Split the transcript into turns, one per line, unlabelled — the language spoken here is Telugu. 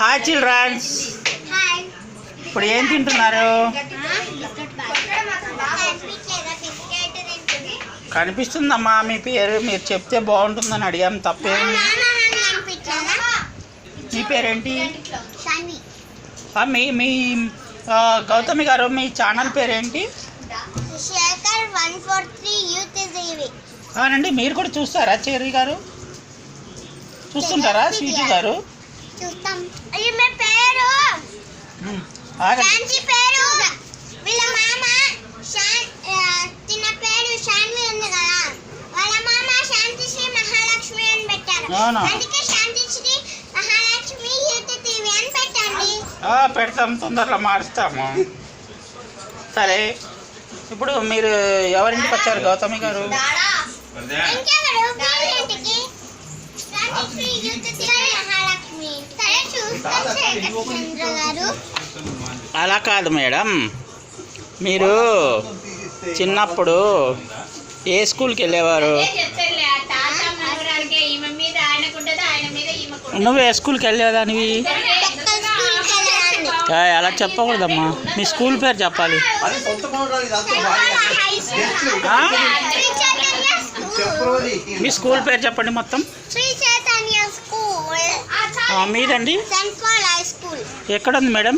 Hi children's. ఇప్పుడు ఏం తింటున్నారు? కనిపిస్తుందమ్మా. మీ పేరు మీరు చెప్తే బాగుంటుందని అడిగాము, తప్పేమి. మీ పేరేంటి? మీ గౌతమి గారు, మీ ఛానల్ పేరేంటి? అవునండి. మీరు కూడా చూస్తారా? చెర్రీ గారు చూస్తుంటారా? స్వీటీ గారు పెడతాం, తొందరలో మారుస్తాము. సరే, ఇప్పుడు మీరు ఎవరింటికి వచ్చారు గౌతమి గారు? అలా కాదు మేడం, మీరు చిన్నప్పుడు ఏ స్కూల్కి వెళ్ళేవారు? నువ్వు ఏ స్కూల్కి వెళ్ళేదానివి? అలా చెప్పకూడదమ్మా, మీ స్కూల్ పేరు చెప్పాలి. మీ స్కూల్ పేరు చెప్పండి మొత్తం. మీదండి? ఎక్కడ ఉంది మేడం?